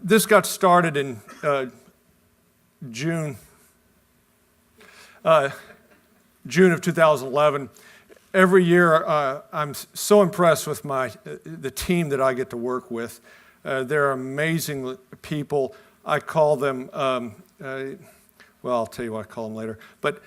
This got started in June of 2011. Every year, I'm so impressed with the team that I get to work with. They're amazing people. I call them, well, I'll tell you what I call them later. But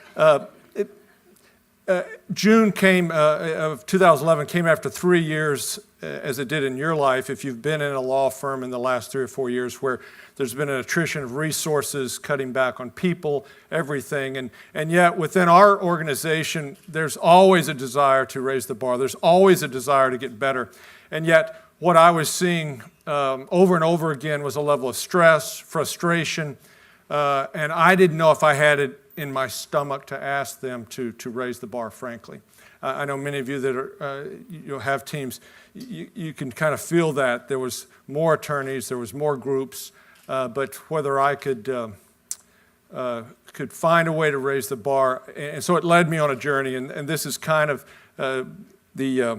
June of 2011 came after 3 years, as it did in your life, if you've been in a law firm in the last 3 or 4 years, where there's been an attrition of resources, cutting back on people, everything. And yet within our organization, there's always a desire to raise the bar. There's always a desire to get better. And yet what I was seeing over and over again was a level of stress, frustration, and I didn't know if I had it in my stomach to ask them to raise the bar, frankly. I know many of you that are, have teams, you can kind of feel that. There was more attorneys, there was more groups, but whether I could find a way to raise the bar, and so it led me on a journey, and this is kind of the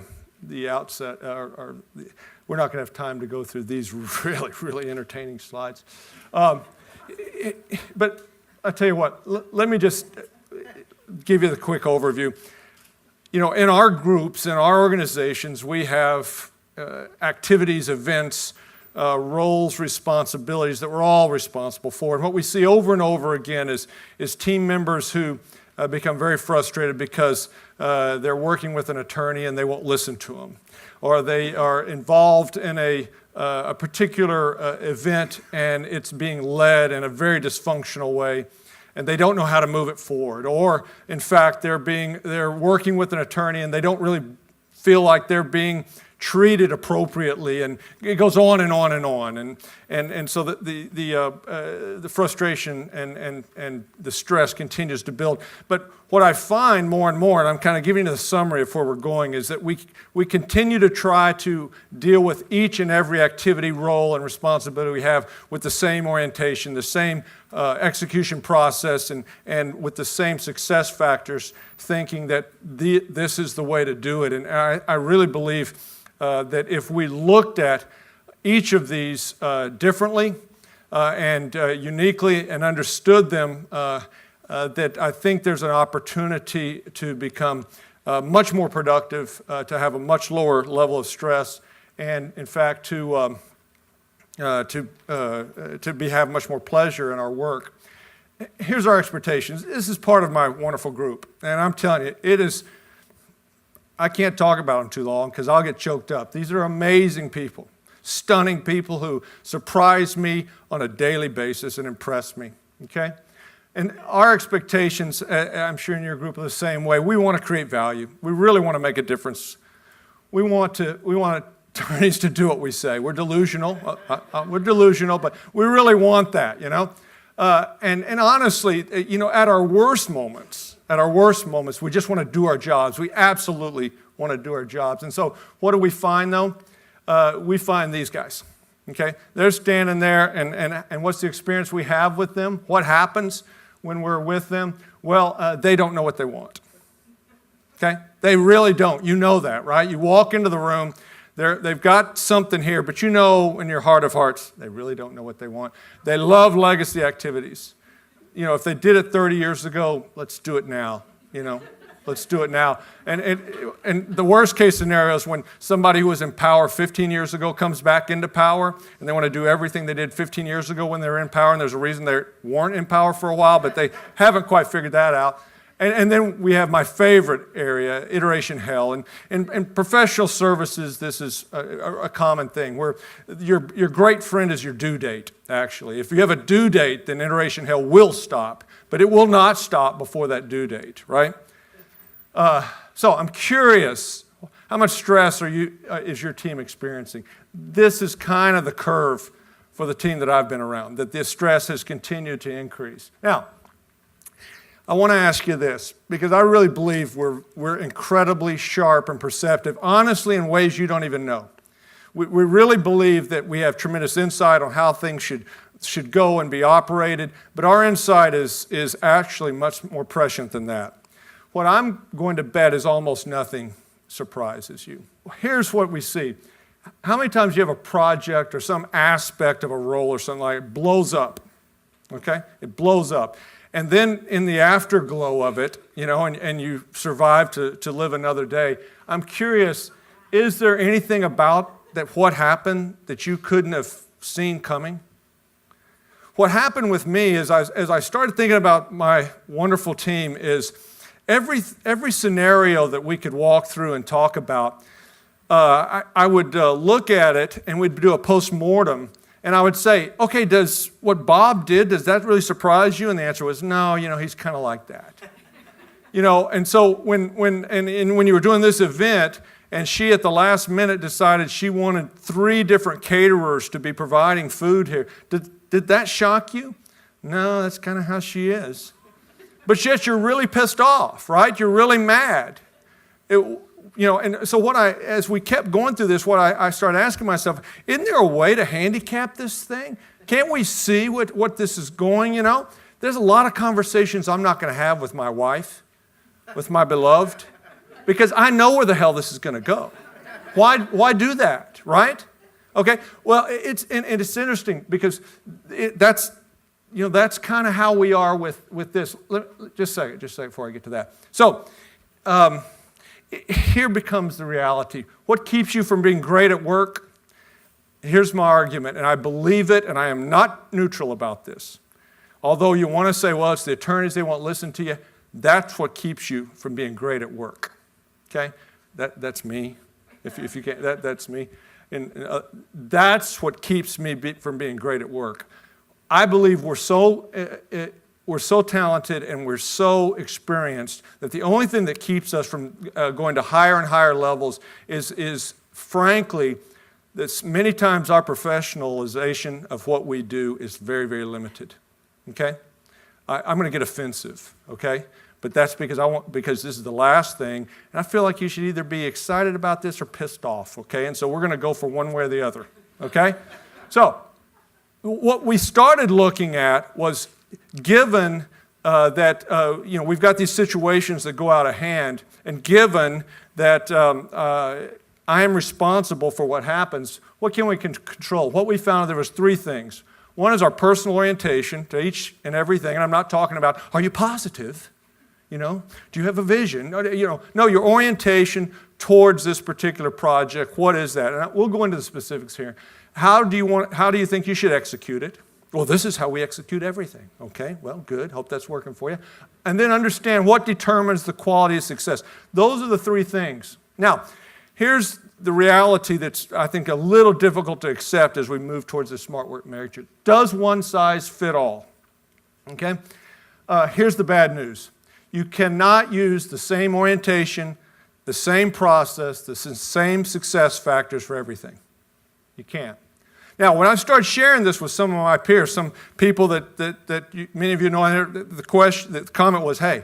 outset. We're not going to have time to go through these really, really entertaining slides. But I'll tell you what, let me just give you the quick overview. You know, in our groups, in our organizations, we have activities, events, roles, responsibilities that we're all responsible for. And what we see over and over again is team members who become very frustrated because they're working with an attorney and they won't listen to them. Or they are involved in a particular event and it's being led in a very dysfunctional way, and they don't know how to move it forward. Or, in fact, they're working with an attorney and they don't really feel like they're being treated appropriately, and it goes on and on and on. And so the frustration and the stress continues to build. But what I find more and more, and I'm kind of giving you the summary of where we're going, is that we continue to try to deal with each and every activity, role, and responsibility we have with the same orientation, the same execution process, and with the same success factors, thinking that this is the way to do it. And I really believe that if we looked at each of these differently and uniquely and understood them, that I think there's an opportunity to become much more productive, to have a much lower level of stress, and in fact to have much more pleasure in our work. Here's our expectations. This is part of my wonderful group, and I'm telling you, it is. I can't talk about them too long because I'll get choked up. These are amazing people, stunning people who surprise me on a daily basis and impress me, okay? And our expectations, I'm sure in your group, are the same way. We want to create value. We really want to make a difference. We want attorneys to do what we say. We're delusional. But we really want that, you know? And honestly, you know, at our worst moments, we just want to do our jobs. We absolutely want to do our jobs. And so what do we find, though? We find these guys, okay? They're standing there, and what's the experience we have with them? What happens when we're with them? Well, they don't know what they want, okay? They really don't. You know that, right? You walk into the room, they've got something here, but you know in your heart of hearts, they really don't know what they want. They love legacy activities. You know, if they did it 30 years ago, let's do it now, you know. Let's do it now. And the worst case scenario is when somebody who was in power 15 years ago comes back into power, and they want to do everything they did 15 years ago when they were in power, and there's a reason they weren't in power for a while, but they haven't quite figured that out. And then we have my favorite area, iteration hell. And in professional services, this is a common thing where your great friend is your due date, actually. If you have a due date, then iteration hell will stop, but it will not stop before that due date, right? So I'm curious, how much stress is your team experiencing? This is kind of the curve for the team that I've been around, that this stress has continued to increase. Now, I want to ask you this, because I really believe we're incredibly sharp and perceptive, honestly in ways you don't even know. We really believe that we have tremendous insight on how things should go and be operated, but our insight is actually much more prescient than that. What I'm going to bet is almost nothing surprises you. Here's what we see. How many times do you have a project or some aspect of a role or something like it blows up, okay? It blows up. And then in the afterglow of it, and you survive to live another day, I'm curious, is there anything about that what happened that you couldn't have seen coming? What happened with me is as I started thinking about my wonderful team is every scenario that we could walk through and talk about, I would look at it and we'd do a post-mortem and I would say, okay, does what Bob did, does that really surprise you? And the answer was, no, he's kind of like that. And so when you were doing this event and she at the last minute decided she wanted 3 different caterers to be providing food here, did that shock you? No, that's kind of how she is. But yet you're really pissed off, right? You're really mad. And so as we kept going through this, what I started asking myself, isn't there a way to handicap this thing? Can't we see what this is going, There's a lot of conversations I'm not going to have with my wife, with my beloved, because I know where the hell this is going to go. Why do that, right? Okay, well, it's interesting because that's kind of how we are with this. Just a second before I get to that. So, here becomes the reality. What keeps you from being great at work? Here's my argument, and I believe it, and I am not neutral about this. Although you want to say, well, it's the attorneys, they won't listen to you, that's what keeps you from being great at work. Okay? That's me. If you can't, that's me. And that's what keeps me from being great at work. I believe we're so talented and we're so experienced that the only thing that keeps us from going to higher and higher levels is frankly, that many times our professionalization of what we do is very, very limited. Okay? I'm going to get offensive, okay? But that's because this is the last thing, and I feel like you should either be excited about this or pissed off, okay? And so we're going to go for one way or the other, okay? So, what we started looking at was given that we've got these situations that go out of hand, and given that I am responsible for what happens, what can we control? What we found, there was 3 things. One is our personal orientation to each and everything, and I'm not talking about, are you positive? Do you have a vision? No, your orientation towards this particular project, what is that? And we'll go into the specifics here. How do you think you should execute it? Well, this is how we execute everything. Okay, well, good. Hope that's working for you. And then understand what determines the quality of success. Those are the 3 things. Now, here's the reality that's, I think, a little difficult to accept as we move towards the smart work marriage. Does one size fit all? Okay? Here's the bad news. You cannot use the same orientation, the same process, the same success factors for everything. You can't. Now, when I started sharing this with some of my peers, some people that many of you know, the comment was, hey,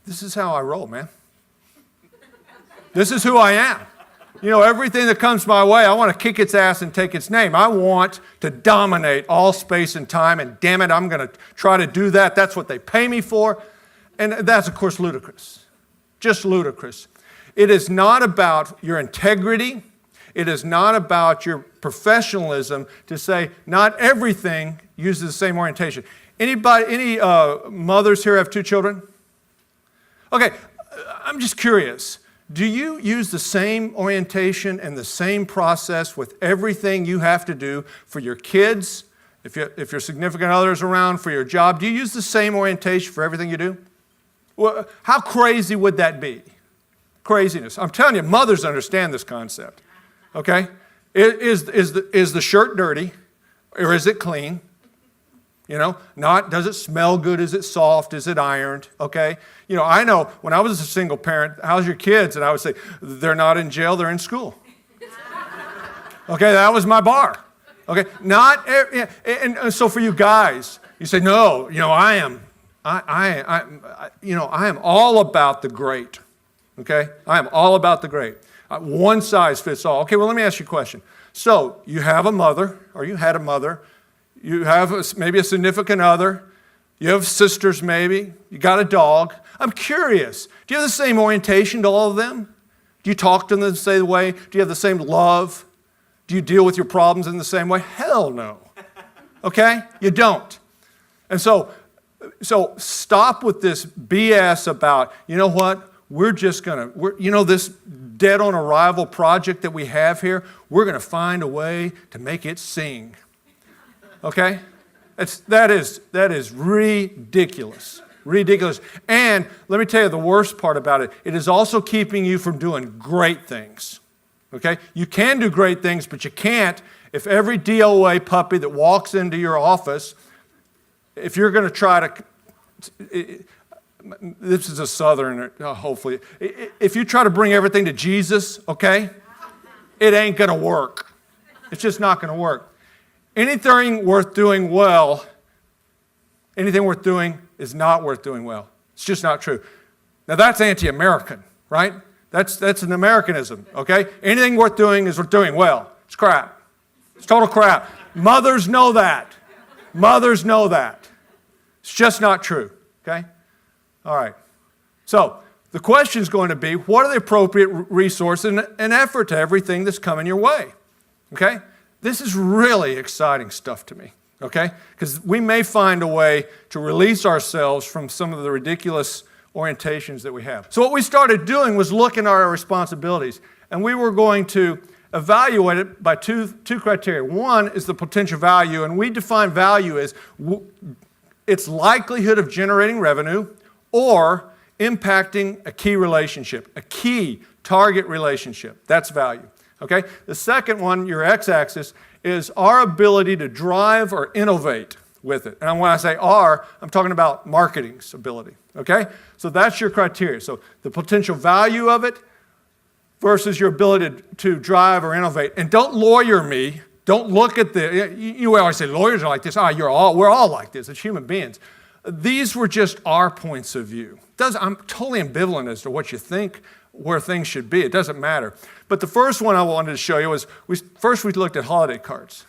this is how I roll, man. This is who I am. Everything that comes my way, I want to kick its ass and take its name. I want to dominate all space and time, and damn it, I'm going to try to do that. That's what they pay me for. And that's, of course, ludicrous. Just ludicrous. It is not about your integrity. It is not about your professionalism to say not everything uses the same orientation. Any mothers here have 2 children? Okay, I'm just curious. Do you use the same orientation and the same process with everything you have to do for your kids, if your significant other is around, for your job? Do you use the same orientation for everything you do? Well, how crazy would that be? Craziness. I'm telling you, mothers understand this concept. Okay? Is the shirt dirty or is it clean? Not does it smell good? Is it soft? Is it ironed? Okay? I know when I was a single parent, how's your kids? And I would say, they're not in jail, they're in school. Okay, that was my bar. Okay? And so for you guys, you say, no, I am all about the great. Okay? I am all about the great. One size fits all. Okay, well, let me ask you a question. So, you have a mother, or you had a mother. You have maybe a significant other. You have sisters, maybe. You got a dog. I'm curious. Do you have the same orientation to all of them? Do you talk to them the same way? Do you have the same love? Do you deal with your problems in the same way? Hell no. Okay? You don't. And so stop with this BS about, you know what? We're just going to, this dead on arrival project that we have here, we're going to find a way to make it sing. Okay? That is ridiculous. Ridiculous. And let me tell you the worst part about it. It is also keeping you from doing great things. Okay? You can do great things, but you can't if every DOA puppy that walks into your office, if you're going to try to, this is a southern, hopefully, if you try to bring everything to Jesus, okay, it ain't going to work. It's just not going to work. Anything worth doing well, anything worth doing is not worth doing well. It's just not true. Now that's anti-American, right? That's an Americanism, okay? Anything worth doing is worth doing well. It's crap. It's total crap. Mothers know that. Mothers know that. It's just not true, okay? All right. So the question is going to be, what are the appropriate resources and effort to everything that's coming your way, okay? This is really exciting stuff to me, okay? Because we may find a way to release ourselves from some of the ridiculous orientations that we have. So what we started doing was looking at our responsibilities, and we were going to evaluate it by two criteria. One is the potential value, and we define value as its likelihood of generating revenue or impacting a key relationship, a key target relationship. That's value. Okay? The second one, your x-axis, is our ability to drive or innovate with it. And when I say R, I'm talking about marketing's ability. Okay? So that's your criteria. So the potential value of it versus your ability to drive or innovate. And don't lawyer me. Don't look at you always say lawyers are like this. We're all like this. It's human beings. These were just our points of view. I'm totally ambivalent as to what you think where things should be. It doesn't matter. But the first one I wanted to show you was, first we looked at holiday cards.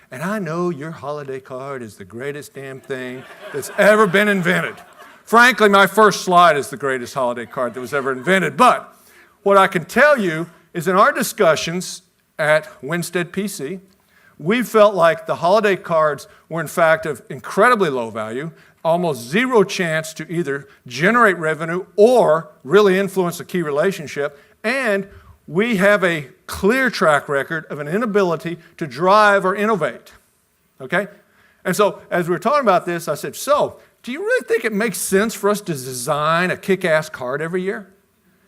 And I know your holiday card is the greatest damn thing that's ever been invented. Frankly, my first slide is the greatest holiday card that was ever invented. But what I can tell you is in our discussions at Winstead PC, we felt like the holiday cards were in fact of incredibly low value, almost zero chance to either generate revenue or really influence a key relationship, and we have a clear track record of an inability to drive or innovate, okay? And so as we were talking about this, I said, so do you really think it makes sense for us to design a kick-ass card every year?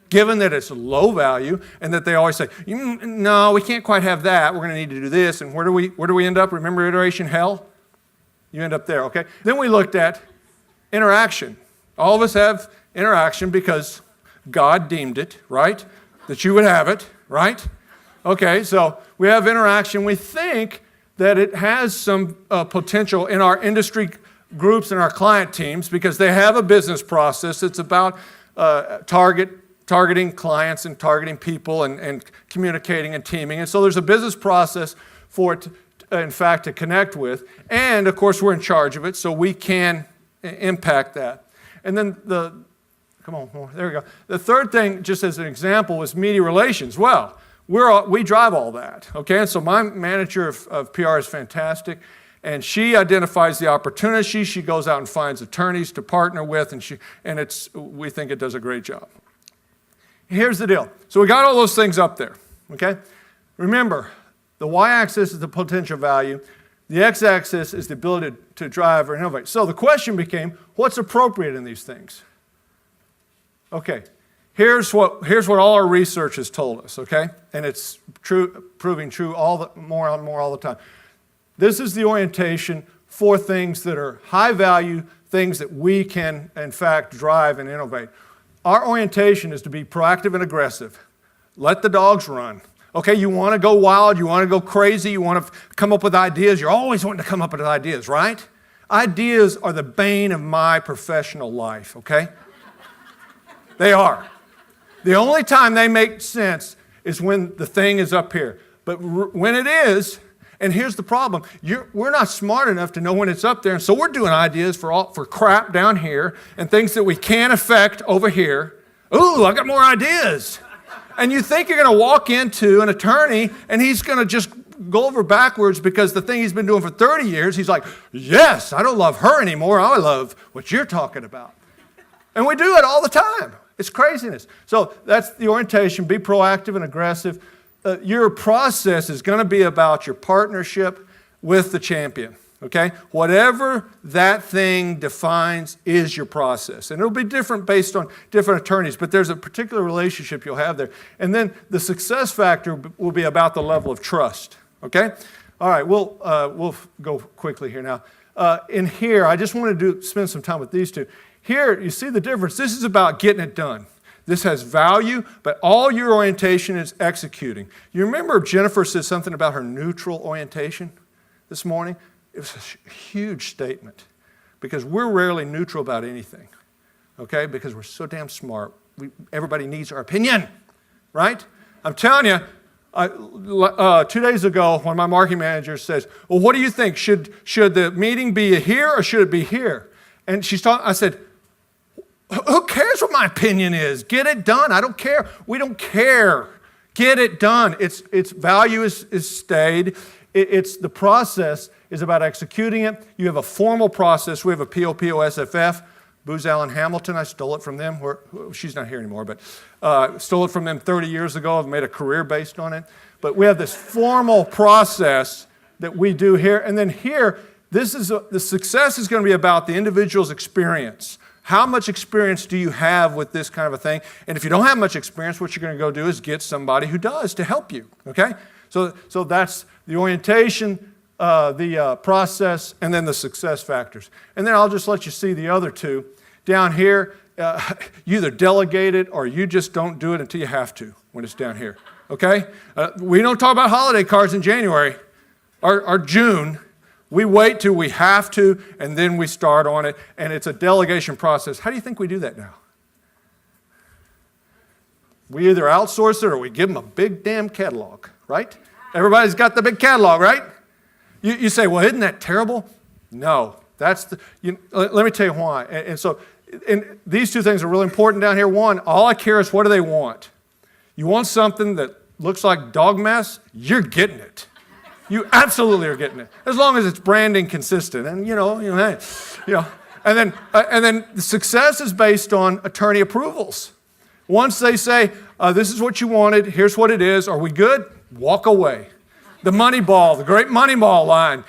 Given that it's low value and that they always say, no, we can't quite have that. We're going to need to do this. And where do we end up? Remember iteration hell? You end up there, okay? Then we looked at interaction. All of us have interaction because God deemed it, right? That you would have it, right? Okay, so we have interaction. We think that it has some potential in our industry groups and our client teams because they have a business process. It's about targeting clients and targeting people and communicating and teaming. And so there's a business process for it, in fact, to connect with. And, of course, we're in charge of it, so we can impact that. And then there we go. The third thing, just as an example, is media relations. Well, we drive all that, okay? And so my manager of PR is fantastic, and she identifies the opportunities. She goes out and finds attorneys to partner with, and we think it does a great job. Here's the deal. So we got all those things up there, okay? Remember, the y-axis is the potential value. The x-axis is the ability to drive or innovate. So the question became, what's appropriate in these things? Okay, here's what all our research has told us, okay? And it's proving true more and more all the time. This is the orientation for things that are high value, things that we can, in fact, drive and innovate. Our orientation is to be proactive and aggressive. Let the dogs run. Okay, you want to go wild, you want to go crazy, you want to come up with ideas. You're always wanting to come up with ideas, right? Ideas are the bane of my professional life, okay? They are. The only time they make sense is when the thing is up here. But when it is, and here's the problem, we're not smart enough to know when it's up there, and so we're doing ideas for crap down here and things that we can't affect over here. Ooh, I got more ideas. And you think you're going to walk into an attorney and he's going to just go over backwards because the thing he's been doing for 30 years, he's like, yes, I don't love her anymore. I love what you're talking about. And we do it all the time. It's craziness. So that's the orientation. Be proactive and aggressive. Your process is going to be about your partnership with the champion. Okay? Whatever that thing defines is your process. And it'll be different based on different attorneys, but there's a particular relationship you'll have there. And then the success factor will be about the level of trust. Okay? All right, we'll go quickly here now. In here, I just want to spend some time with these two. Here, you see the difference. This is about getting it done. This has value, but all your orientation is executing. You remember Jennifer said something about her neutral orientation this morning? It was a huge statement because we're rarely neutral about anything, okay? Because we're so damn smart. Everybody needs our opinion, right? I'm telling you, 2 days ago, one of my marketing managers says, well, what do you think? Should the meeting be here or should it be here? And I said, who cares what my opinion is? Get it done. I don't care. We don't care. Get it done. Its value is stayed. It's the process is about executing it. You have a formal process. We have a POPOSFF. Booz Allen Hamilton, I stole it from them. She's not here anymore, but stole it from them 30 years ago. I've made a career based on it. But we have this formal process that we do here. And then here, the success is going to be about the individual's experience. How much experience do you have with this kind of a thing? And if you don't have much experience, what you're going to go do is get somebody who does to help you, okay? So that's the orientation, the process, and then the success factors. And then I'll just let you see the other two. Down here, you either delegate it or you just don't do it until you have to when it's down here, okay? We don't talk about holiday cards in January or June. We wait till we have to, and then we start on it, and it's a delegation process. How do you think we do that now? We either outsource it or we give them a big damn catalog, right? Everybody's got the big catalog, right? You say, well, isn't that terrible? No. Let me tell you why. And these two things are really important down here. One, all I care is what do they want? You want something that looks like dog mess? You're getting it. You absolutely are getting it, as long as it's branding consistent. And and then the success is based on attorney approvals. Once they say, this is what you wanted, here's what it is, are we good? Walk away. The the great Moneyball line.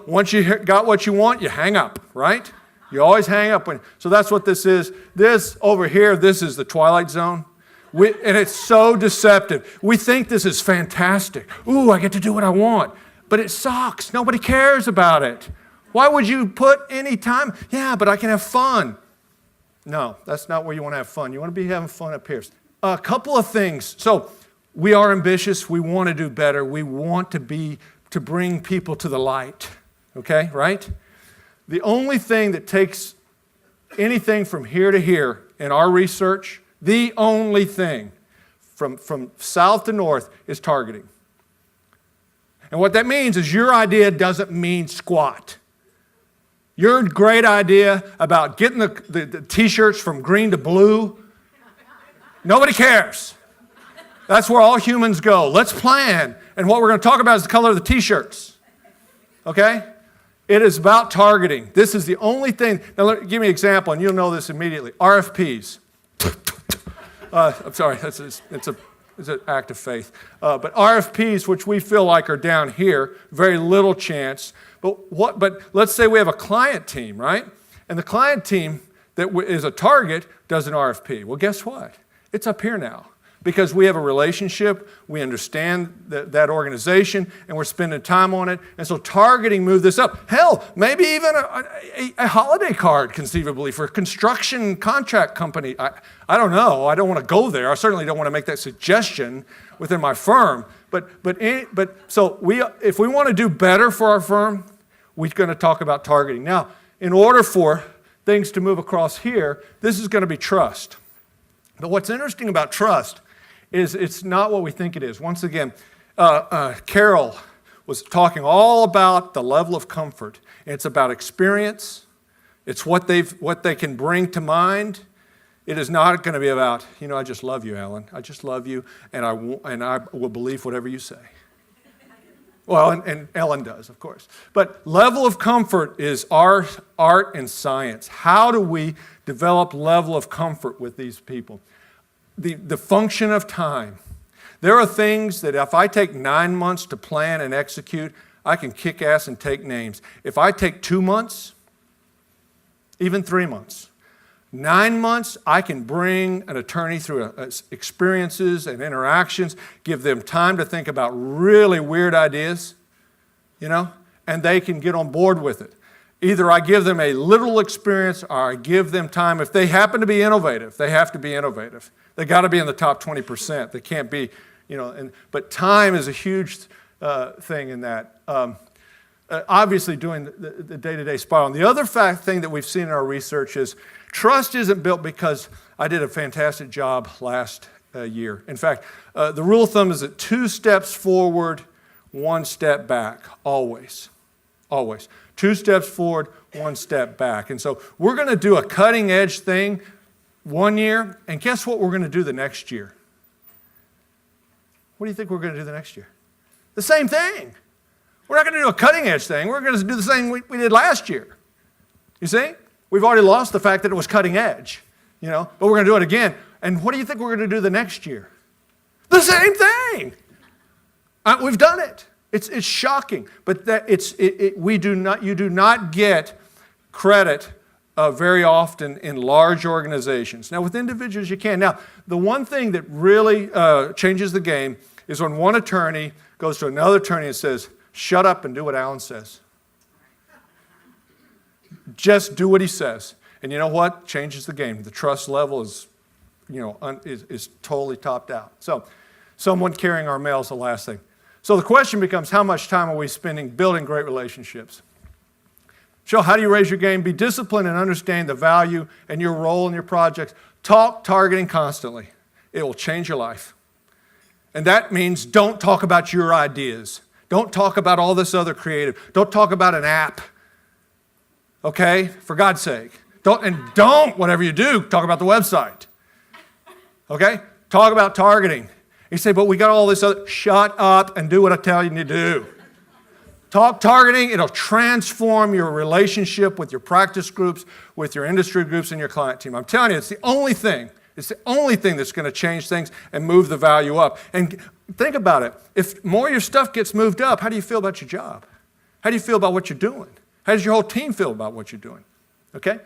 Once you got what you want, you hang up, right? You always hang up. So that's what this is. This over here, this is the Twilight Zone. And it's so deceptive. We think this is fantastic. Ooh, I get to do what I want. But it sucks. Nobody cares about it. Why would you put any time? Yeah, but I can have fun. No, that's not where you want to have fun. You want to be having fun up here. A couple of things. So we are ambitious. We want to do better. We want to bring people to the light. Okay, right? The only thing that takes anything from here to here in our research, the only thing from south to north is targeting. And what that means is your idea doesn't mean squat. Your great idea about getting the T-shirts from green to blue, nobody cares. That's where all humans go. Let's plan. And what we're going to talk about is the color of the T-shirts. Okay? It is about targeting. This is the only thing. Now, give me an example, and you'll know this immediately. RFPs. I'm sorry, it's an act of faith. But RFPs, which we feel like are down here, very little chance. But let's say we have a client team, right? And the client team that is a target does an RFP. Well, guess what? It's up here now. Because we have a relationship, we understand that organization, and we're spending time on it. And so targeting moved this up. Hell, maybe even a holiday card, conceivably, for a construction contract company. I don't know. I don't want to go there. I certainly don't want to make that suggestion within my firm. But so if we want to do better for our firm, we're going to talk about targeting. Now, in order for things to move across here, this is going to be trust. But what's interesting about trust is it's not what we think it is. Once again, Carol was talking all about the level of comfort. It's about experience. It's what they can bring to mind. It is not going to be about, I just love you, Alan. I just love you, and I will believe whatever you say. Well, and Ellen does, of course. But level of comfort is art and science. How do we develop level of comfort with these people? The function of time. There are things that if I take 9 months to plan and execute, I can kick ass and take names. If I take 2 months, even 3 months, 9 months, I can bring an attorney through experiences and interactions, give them time to think about really weird ideas, and they can get on board with it. Either I give them a literal experience or I give them time. If they happen to be innovative, they have to be innovative. They got to be in the top 20%. They can't be, but time is a huge thing in that. Obviously doing the day-to-day spot on. The other thing that we've seen in our research is trust isn't built because I did a fantastic job last year. In fact, the rule of thumb is that 2 steps forward, 1 step back, always. Always. 2 steps forward, 1 step back. And so we're going to do a cutting edge thing 1 year, and guess what we're going to do the next year? What do you think we're going to do the next year? The same thing. We're not going to do a cutting edge thing. We're going to do the same we did last year. You see? We've already lost the fact that it was cutting edge, but we're going to do it again. And what do you think we're going to do the next year? The same thing. We've done it. It's shocking, but you do not get credit very often in large organizations. Now, with individuals, you can. Now, the one thing that really changes the game is when one attorney goes to another attorney and says, "Shut up and do what Alan says." Just do what he says. And you know what? Changes the game. The trust level is totally topped out. So, someone carrying our mail is the last thing. So the question becomes, how much time are we spending building great relationships? So how do you raise your game? Be disciplined and understand the value and your role in your projects. Talk targeting constantly. It will change your life. And that means don't talk about your ideas. Don't talk about all this other creative. Don't talk about an app. Okay? For God's sake. Don't, whatever you do, talk about the website. Okay? Talk about targeting. You say, but we got all this other, shut up and do what I tell you to do. Talk targeting, it'll transform your relationship with your practice groups, with your industry groups, and your client team. I'm telling you, it's the only thing that's going to change things and move the value up. And think about it. If more of your stuff gets moved up, how do you feel about your job? How do you feel about what you're doing? How does your whole team feel about what you're doing? Okay?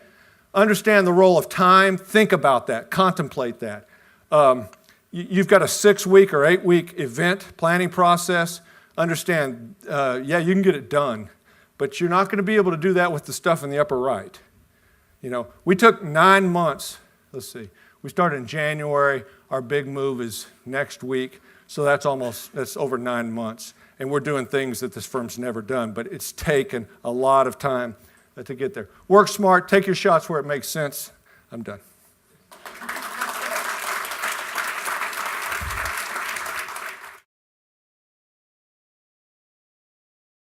Understand the role of time. Think about that. Contemplate that. You've got a 6-week or 8-week event planning process. Understand, you can get it done, but you're not going to be able to do that with the stuff in the upper right. We took 9 months. Let's see. We started in January. Our big move is next week. So that's over 9 months. And we're doing things that this firm's never done, but it's taken a lot of time to get there. Work smart. Take your shots where it makes sense. I'm done.